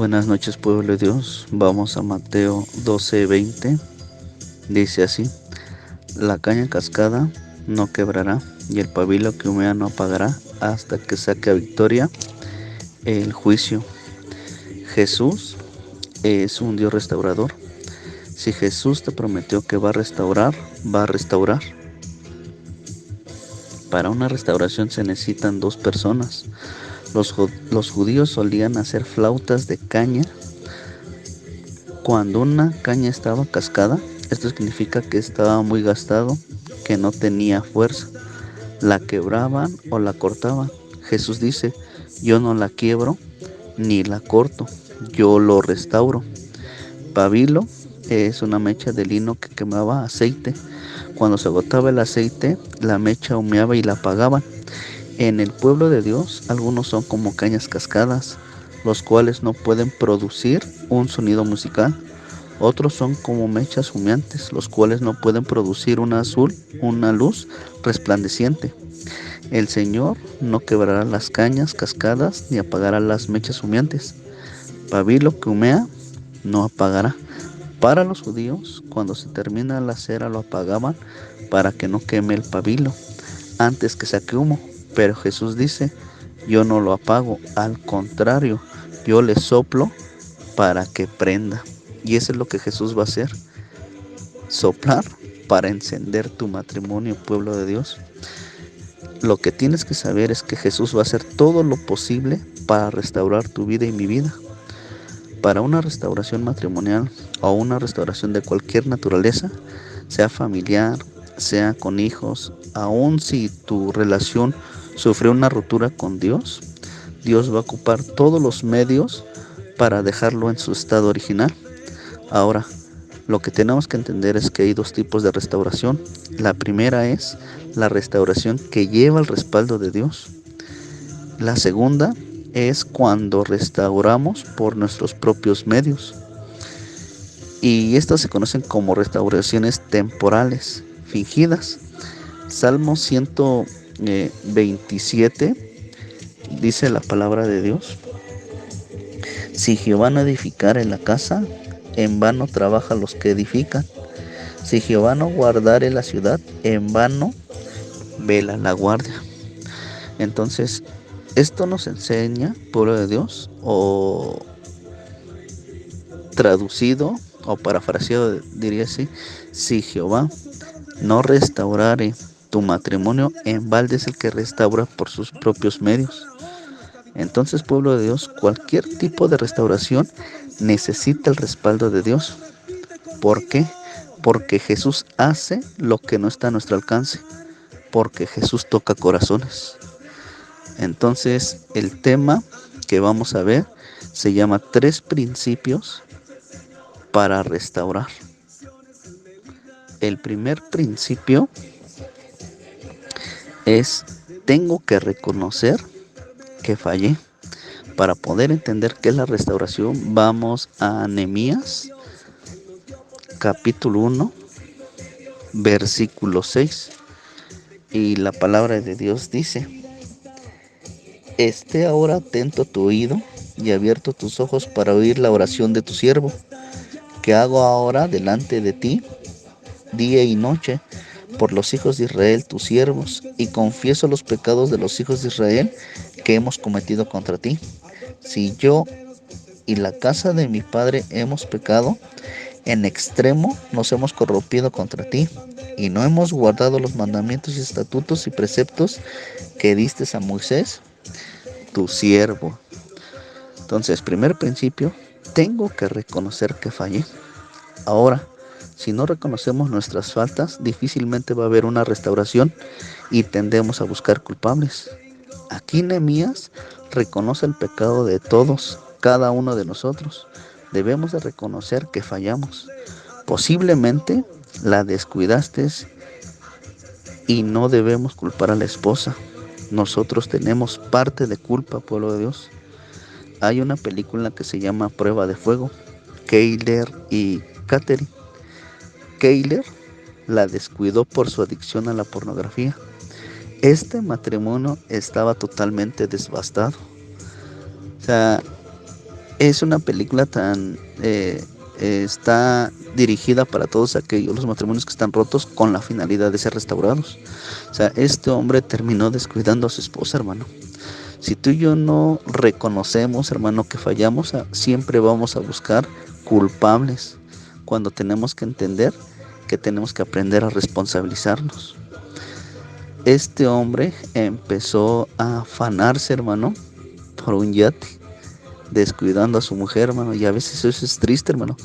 Buenas noches, pueblo de Dios. Vamos a Mateo 12:20. Dice así: La caña cascada no quebrará, y el pabilo que humea no apagará, hasta que saque a victoria el juicio. Jesús es un Dios restaurador. Si Jesús te prometió que va a restaurar, va a restaurar. Para una restauración se necesitan dos personas. Los judíos solían hacer flautas de caña. Cuando una caña estaba cascada, esto significa que estaba muy gastado, que no tenía fuerza. La quebraban o la cortaban. Jesús dice: yo no la quiebro ni la corto, yo lo restauro. Pabilo es una mecha de lino que quemaba aceite. Cuando se agotaba el aceite, la mecha humeaba y la apagaban. En el pueblo de Dios, algunos son como cañas cascadas, los cuales no pueden producir un sonido musical. Otros son como mechas humeantes, los cuales no pueden producir una luz resplandeciente. El Señor no quebrará las cañas cascadas ni apagará las mechas humeantes. Pabilo que humea no apagará. Para los judíos, cuando se termina la cera lo apagaban para que no queme el pabilo antes que saque humo. Pero Jesús dice: yo no lo apago, al contrario, yo le soplo para que prenda. Y eso es lo que Jesús va a hacer: soplar para encender tu matrimonio, pueblo de Dios. Lo que tienes que saber es que Jesús va a hacer todo lo posible para restaurar tu vida y mi vida. Para una restauración matrimonial o una restauración de cualquier naturaleza, sea familiar, sea con hijos, aun si tu relación sufrió una ruptura con Dios, Dios va a ocupar todos los medios para dejarlo en su estado original. Ahora, lo que tenemos que entender es que hay dos tipos de restauración. La primera es la restauración que lleva el respaldo de Dios. La segunda es cuando restauramos por nuestros propios medios. Y estas se conocen como restauraciones temporales, fingidas. Salmo 127 dice la palabra de Dios: si Jehová no edificare la casa, en vano trabaja los que edifican. Si Jehová no guardare la ciudad, en vano vela la guardia. Entonces, esto nos enseña, pueblo de Dios, o traducido o parafraseado diría así: si Jehová no restaurare tu matrimonio, en balde es el que restaura por sus propios medios. Entonces, pueblo de Dios, cualquier tipo de restauración necesita el respaldo de Dios. ¿Por qué? Porque Jesús hace lo que no está a nuestro alcance, porque Jesús toca corazones. Entonces, el tema que vamos a ver se llama 3 principios para restaurar. El primer principio es: tengo que reconocer que fallé. Para poder entender qué es la restauración, vamos a Nehemías capítulo 1, versículo 6. Y la palabra de Dios dice: esté ahora atento tu oído y abierto tus ojos para oír la oración de tu siervo, que hago ahora delante de ti día y noche por los hijos de Israel tus siervos, y confieso los pecados de los hijos de Israel que hemos cometido contra ti. Si yo y la casa de mi padre hemos pecado, en extremo nos hemos corrompido contra ti, y no hemos guardado los mandamientos y estatutos y preceptos que diste a Moisés, tu siervo. Entonces, primer principio: tengo que reconocer que fallé. Ahora, si no reconocemos nuestras faltas, difícilmente va a haber una restauración y tendemos a buscar culpables. Aquí Nehemías reconoce el pecado de todos, cada uno de nosotros. Debemos de reconocer que fallamos. Posiblemente la descuidaste y no debemos culpar a la esposa. Nosotros tenemos parte de culpa, pueblo de Dios. Hay una película que se llama Prueba de Fuego. Keiler y Katherine. Keiler la descuidó por su adicción a la pornografía. Este matrimonio estaba totalmente devastado. O sea, Es una película está dirigida para todos aquellos los matrimonios que están rotos con la finalidad de ser restaurados. O sea, este hombre terminó descuidando a su esposa, hermano. Si tú y yo no reconocemos, hermano, que fallamos, siempre vamos a buscar culpables, cuando tenemos que entender que tenemos que aprender a responsabilizarnos. Este hombre empezó a afanarse, hermano, por un yate, descuidando a su mujer, hermano, y a veces eso es triste, hermano,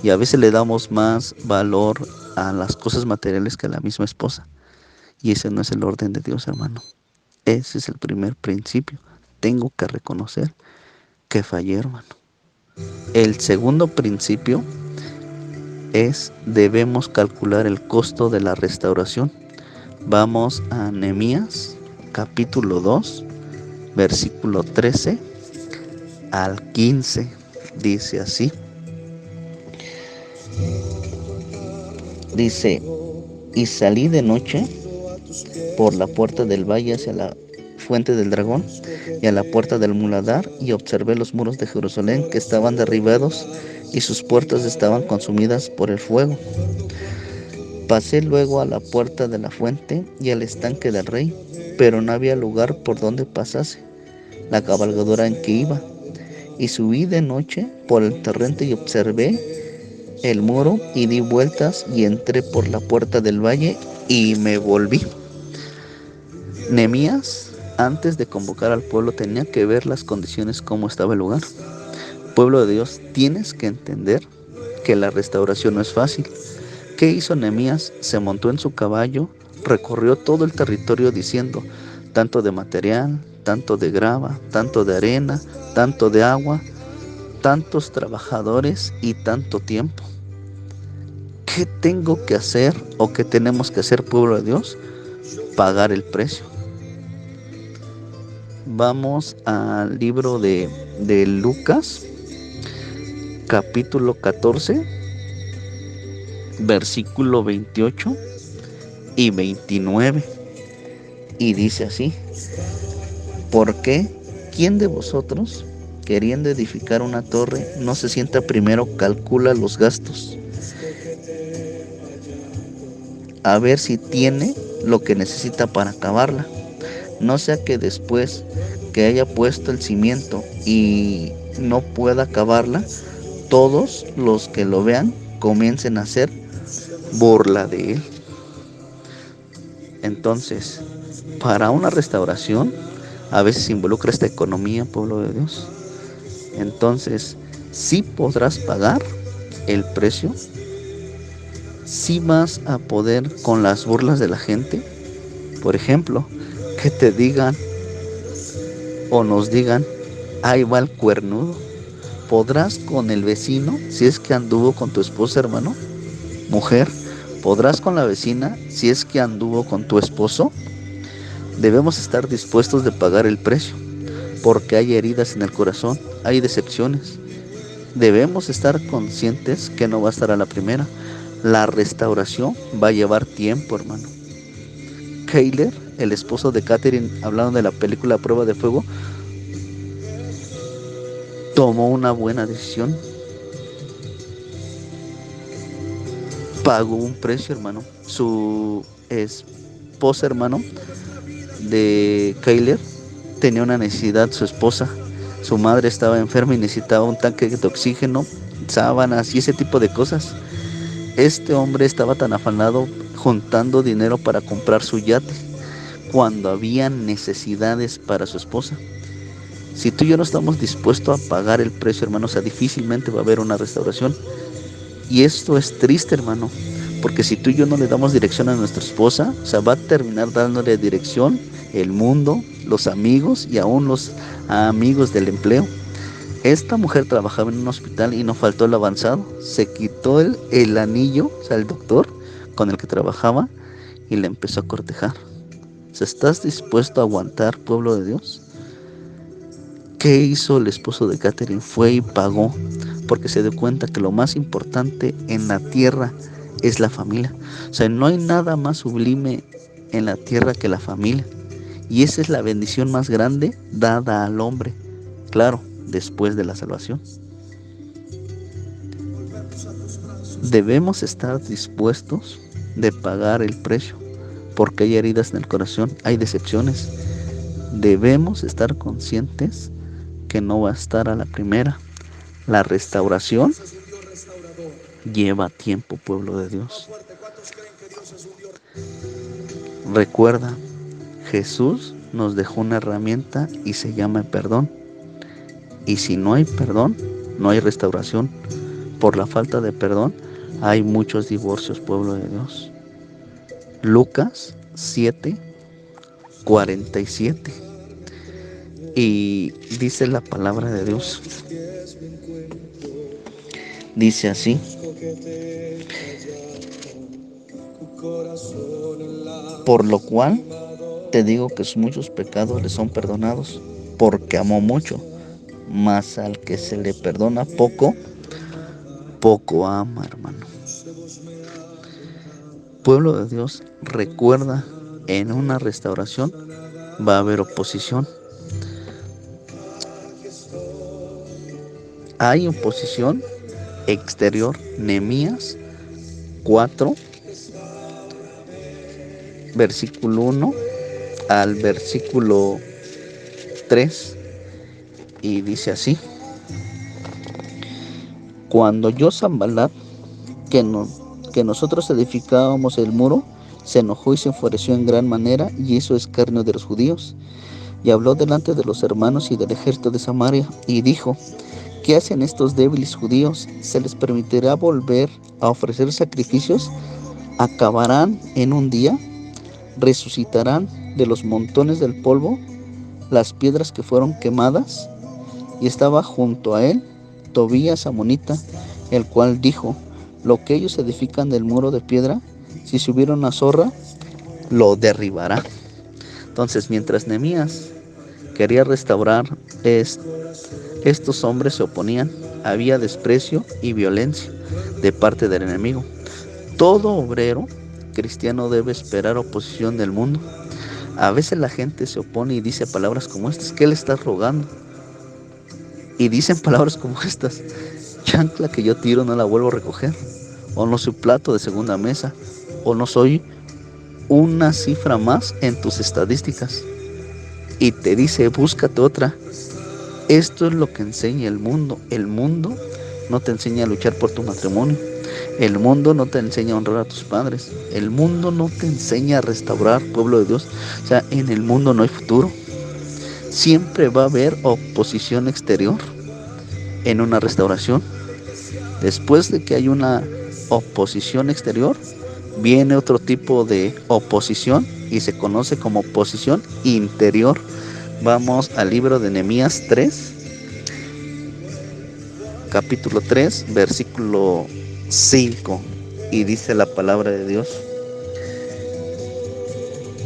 y a veces le damos más valor a las cosas materiales que a la misma esposa, y ese no es el orden de Dios, hermano. Ese es el primer principio. Tengo que reconocer que fallé, hermano. El segundo principio es: debemos calcular el costo de la restauración. Vamos a Nehemías capítulo 2, versículo 13 al 15. Dice así. Dice: y salí de noche por la puerta del valle hacia la fuente del dragón y a la puerta del muladar, y observé los muros de Jerusalén que estaban derribados y sus puertas estaban consumidas por el fuego. Pasé luego a la puerta de la fuente y al estanque del rey, pero no había lugar por donde pasase la cabalgadura en que iba. Y subí de noche por el torrente y observé el muro y di vueltas y entré por la puerta del valle y me volví. Nehemías, antes de convocar al pueblo, tenía que ver las condiciones, cómo estaba el lugar. Pueblo de Dios, tienes que entender que la restauración no es fácil. ¿Qué hizo Nehemías? Se montó en su caballo, recorrió todo el territorio diciendo: tanto de material, tanto de grava, tanto de arena, tanto de agua, tantos trabajadores y tanto tiempo. ¿Qué tengo que hacer o qué tenemos que hacer, pueblo de Dios? Pagar el precio. Vamos al libro de Lucas, capítulo 14, versículo 28 y 29. Y dice así: ¿por qué? ¿Quién de vosotros, queriendo edificar una torre, no se sienta primero, calcula los gastos, a ver si tiene lo que necesita para acabarla? No sea que después que haya puesto el cimiento y no pueda acabarla, todos los que lo vean comiencen a hacer burla de él. Entonces, para una restauración a veces involucra esta economía, pueblo de Dios. Entonces, sí podrás pagar el precio, sí vas a poder con las burlas de la gente. Por ejemplo, que te digan o nos digan: ahí va el cuernudo. ¿Podrás con el vecino si es que anduvo con tu esposa, hermano? Mujer, ¿podrás con la vecina si es que anduvo con tu esposo? Debemos estar dispuestos de pagar el precio, porque hay heridas en el corazón, hay decepciones. Debemos estar conscientes que no va a estar a la primera. La restauración va a llevar tiempo, hermano. Keiler, el esposo de Catherine, hablando de la película Prueba de Fuego, tomó una buena decisión. Pagó un precio, hermano. Su esposa, hermano, de Keiler, tenía una necesidad, su esposa. Su madre estaba enferma y necesitaba un tanque de oxígeno, sábanas y ese tipo de cosas. Este hombre estaba tan afanado juntando dinero para comprar su yate, cuando había necesidades para su esposa. Si tú y yo no estamos dispuestos a pagar el precio, hermano, o sea, difícilmente va a haber una restauración. Y esto es triste, hermano, porque si tú y yo no le damos dirección a nuestra esposa, o sea, va a terminar dándole dirección el mundo, los amigos y aún los amigos del empleo. Esta mujer trabajaba en un hospital y no faltó el avanzado. Se quitó el anillo, o sea, el doctor con el que trabajaba, y le empezó a cortejar. O sea, ¿estás dispuesto a aguantar, pueblo de Dios? ¿Qué hizo el esposo de Catherine? Fue y pagó, porque se dio cuenta que lo más importante en la tierra es la familia. O sea, no hay nada más sublime en la tierra que la familia. Y esa es la bendición más grande dada al hombre. Claro, después de la salvación. Debemos estar dispuestos de pagar el precio, porque hay heridas en el corazón, hay decepciones. Debemos estar conscientes que no va a estar a la primera. La restauración lleva tiempo, pueblo de Dios. Recuerda, Jesús nos dejó una herramienta y se llama el perdón. Y si no hay perdón, no hay restauración. Por la falta de perdón, hay muchos divorcios, pueblo de Dios. Lucas 7:47. Y dice la palabra de Dios. Dice así: por lo cual te digo que sus muchos pecados le son perdonados, porque amó mucho. Mas al que se le perdona poco, poco ama, hermano. Pueblo de Dios, recuerda, en una restauración va a haber oposición. Hay oposición exterior. Nehemías 4, versículo 1 al versículo 3, y dice así: cuando yo Sanballat, que nosotros edificábamos el muro, se enojó y se enfureció en gran manera y hizo escarnio de los judíos, y habló delante de los hermanos y del ejército de Samaria, y dijo: ¿qué hacen estos débiles judíos? ¿Se les permitirá volver a ofrecer sacrificios? ¿Acabarán en un día? ¿Resucitarán de los montones del polvo las piedras que fueron quemadas? Y estaba junto a él Tobías amonita, el cual dijo: lo que ellos edifican del muro de piedra, si se hubiera una zorra, lo derribará. Entonces, mientras Nehemías quería restaurar, estos hombres se oponían. Había desprecio y violencia de parte del enemigo. Todo obrero cristiano debe esperar oposición del mundo. A veces la gente se opone y dice palabras como estas: ¿qué le estás rogando? Y dicen palabras como estas: chancla que yo tiro no la vuelvo a recoger, o no soy plato de segunda mesa, o no soy una cifra más en tus estadísticas. Y te dice: búscate otra. Esto es lo que enseña el mundo. El mundo no te enseña a luchar por tu matrimonio. El mundo no te enseña a honrar a tus padres. El mundo no te enseña a restaurar, pueblo de Dios. O sea, en el mundo no hay futuro. Siempre va a haber oposición exterior en una restauración. Después de que hay una oposición exterior, viene otro tipo de oposición y se conoce como oposición interior. Vamos al libro de Nehemías 3, capítulo 3, versículo 5, y dice la palabra de Dios: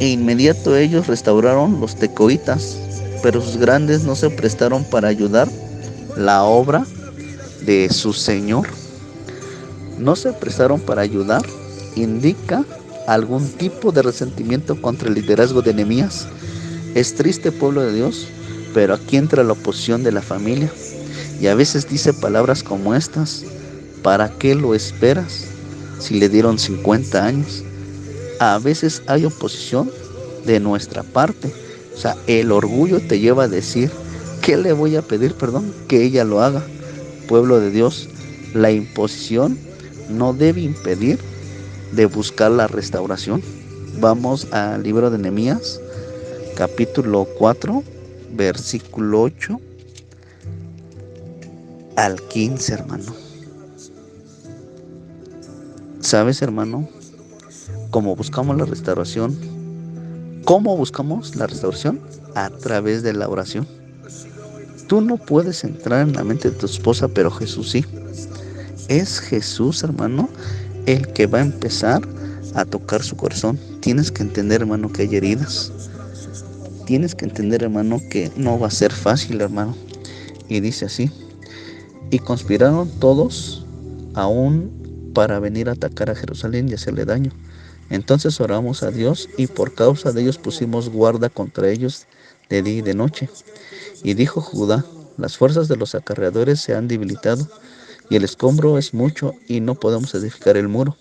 e inmediato ellos restauraron los tecoitas, pero sus grandes no se prestaron para ayudar la obra de su Señor. No se prestaron para ayudar, indica algún tipo de resentimiento contra el liderazgo de Nehemías. Es triste, pueblo de Dios, pero aquí entra la oposición de la familia, y a veces dice palabras como estas: ¿para qué lo esperas si le dieron 50 años? A veces hay oposición de nuestra parte. O sea, el orgullo te lleva a decir: ¿qué le voy a pedir perdón? Que ella lo haga. Pueblo de Dios, la imposición no debe impedir de buscar la restauración. Vamos al libro de Nehemías, capítulo 4, versículo 8 al 15, hermano. ¿Sabes, hermano? ¿Cómo buscamos la restauración? ¿Cómo buscamos la restauración? A través de la oración. Tú no puedes entrar en la mente de tu esposa, pero Jesús sí. Es Jesús, hermano, el que va a empezar a tocar su corazón. Tienes que entender, hermano, que hay heridas. Tienes que entender, hermano, que no va a ser fácil, hermano. Y dice así: y conspiraron todos aún para venir a atacar a Jerusalén y hacerle daño. Entonces oramos a Dios, y por causa de ellos pusimos guarda contra ellos de día y de noche. Y dijo Judá: las fuerzas de los acarreadores se han debilitado, y el escombro es mucho, y no podemos edificar el muro.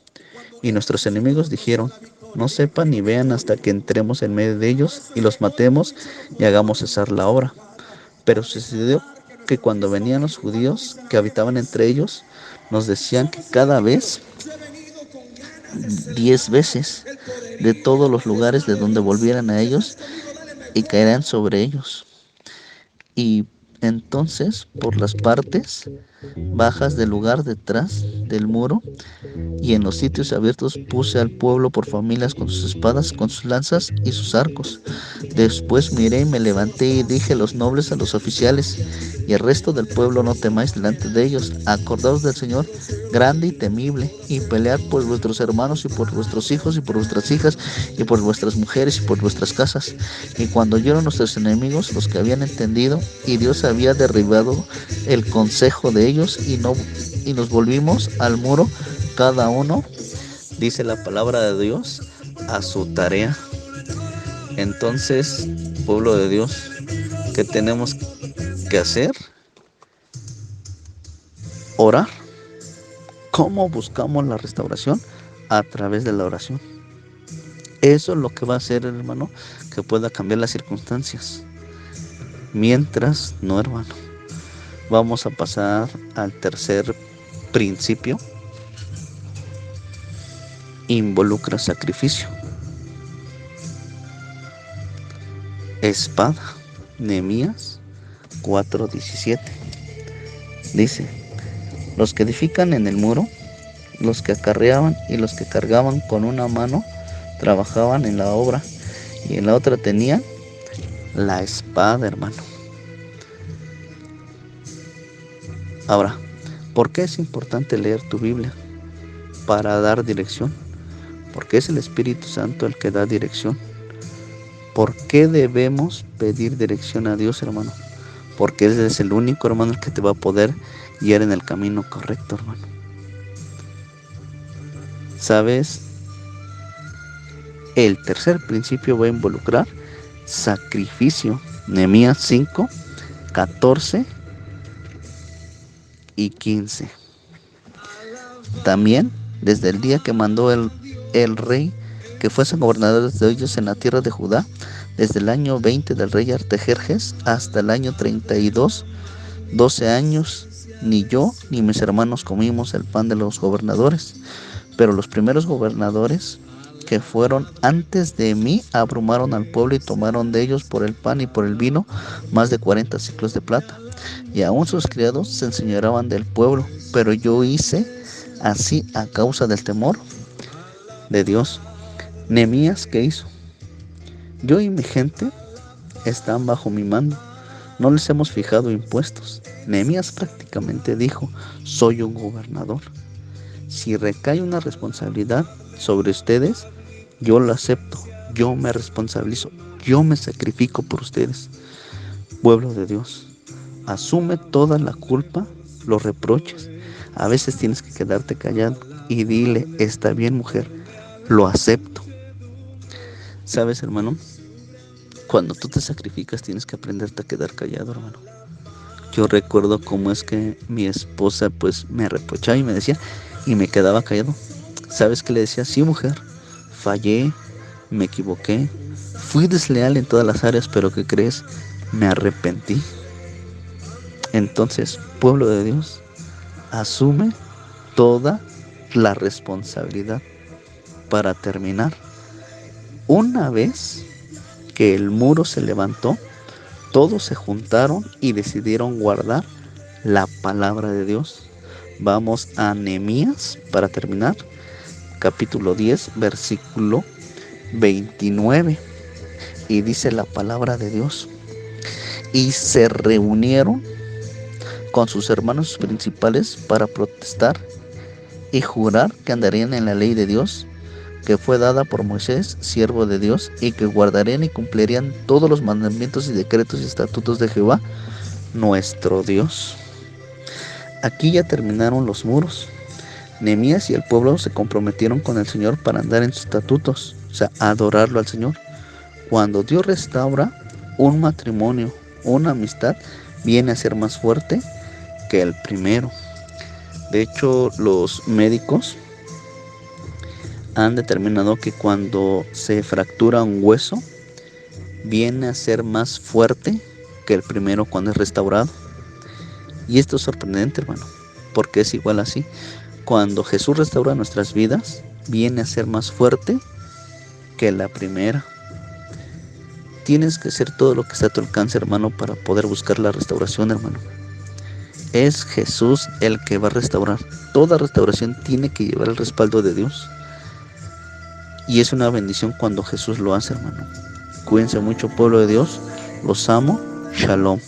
Y nuestros enemigos dijeron: no sepan ni vean hasta que entremos en medio de ellos, y los matemos, y hagamos cesar la obra. Pero sucedió que cuando venían los judíos que habitaban entre ellos, nos decían que cada vez 10 veces de todos los lugares de donde volvieran a ellos, y caerán sobre ellos. Y entonces, por las partes bajas del lugar detrás del muro y en los sitios abiertos, puse al pueblo por familias con sus espadas, con sus lanzas y sus arcos. Después miré y me levanté y dije a los nobles, a los oficiales y al resto del pueblo: no temáis delante de ellos, acordaos del Señor grande y temible, y pelead por vuestros hermanos y por vuestros hijos y por vuestras hijas y por vuestras mujeres y por vuestras casas. Y cuando oyeron nuestros enemigos, los que habían entendido, y Dios había derribado el consejo de ellos, y nos volvimos al muro, cada uno, dice la palabra de Dios, a su tarea. Entonces, pueblo de Dios, ¿qué tenemos que hacer? Orar. ¿Cómo buscamos la restauración? A través de la oración. Eso es lo que va a hacer, hermano, que pueda cambiar las circunstancias. Mientras no, hermano. Vamos a pasar al tercer principio. Involucra sacrificio. Espada. Nehemías 4:17. Dice: los que edifican en el muro, los que acarreaban y los que cargaban con una mano, trabajaban en la obra, y en la otra tenían la espada, hermano. Ahora, ¿por qué es importante leer tu Biblia? Para dar dirección. Porque es el Espíritu Santo el que da dirección. ¿Por qué debemos pedir dirección a Dios, hermano? Porque Él es el único, hermano, el que te va a poder guiar en el camino correcto, hermano. ¿Sabes? El tercer principio va a involucrar sacrificio. Nehemías 5, 14 y 15. También, desde el día que mandó el rey que fuesen gobernadores de ellos en la tierra de Judá, desde el año 20 del rey Artajerjes hasta el año 32, 12 años, ni yo ni mis hermanos comimos el pan de los gobernadores. Pero los primeros gobernadores que fueron antes de mí abrumaron al pueblo y tomaron de ellos por el pan y por el vino más de 40 ciclos de plata. Y aún sus criados se enseñoreaban del pueblo, pero yo hice así a causa del temor de Dios. Nehemías, ¿qué hizo? Yo y mi gente están bajo mi mando. No les hemos fijado impuestos. Nehemías prácticamente dijo: soy un gobernador. Si recae una responsabilidad sobre ustedes, yo la acepto. Yo me responsabilizo. Yo me sacrifico por ustedes. Pueblo de Dios, asume toda la culpa, los reproches. A veces tienes que quedarte callado y dile: está bien, mujer, lo acepto. ¿Sabes, hermano? Cuando tú te sacrificas tienes que aprenderte a quedar callado, hermano. Yo recuerdo cómo es que mi esposa pues me reprochaba y me decía, y me quedaba callado. ¿Sabes qué le decía? Sí, mujer, fallé, me equivoqué, fui desleal en todas las áreas, pero ¿qué crees? Me arrepentí. Entonces, pueblo de Dios, asume toda la responsabilidad. Para terminar, una vez que el muro se levantó, todos se juntaron y decidieron guardar la palabra de Dios. Vamos a Nehemías para terminar, capítulo 10, versículo 29. Y dice la palabra de Dios: y se reunieron con sus hermanos principales para protestar y jurar que andarían en la ley de Dios, que fue dada por Moisés, siervo de Dios, y que guardarían y cumplirían todos los mandamientos y decretos y estatutos de Jehová, nuestro Dios. Aquí ya terminaron los muros. Nehemías y el pueblo se comprometieron con el Señor para andar en sus estatutos, o sea, adorarlo al Señor. Cuando Dios restaura un matrimonio, una amistad, viene a ser más fuerte que el primero. De hecho, los médicos han determinado que cuando se fractura un hueso, viene a ser más fuerte que el primero cuando es restaurado. Y esto es sorprendente, hermano, porque es igual así. Cuando Jesús restaura nuestras vidas, viene a ser más fuerte que la primera. Tienes que hacer todo lo que está a tu alcance, hermano, para poder buscar la restauración, hermano. Es Jesús el que va a restaurar. Toda restauración tiene que llevar el respaldo de Dios. Y es una bendición cuando Jesús lo hace, hermano. Cuídense mucho, pueblo de Dios. Los amo. Shalom.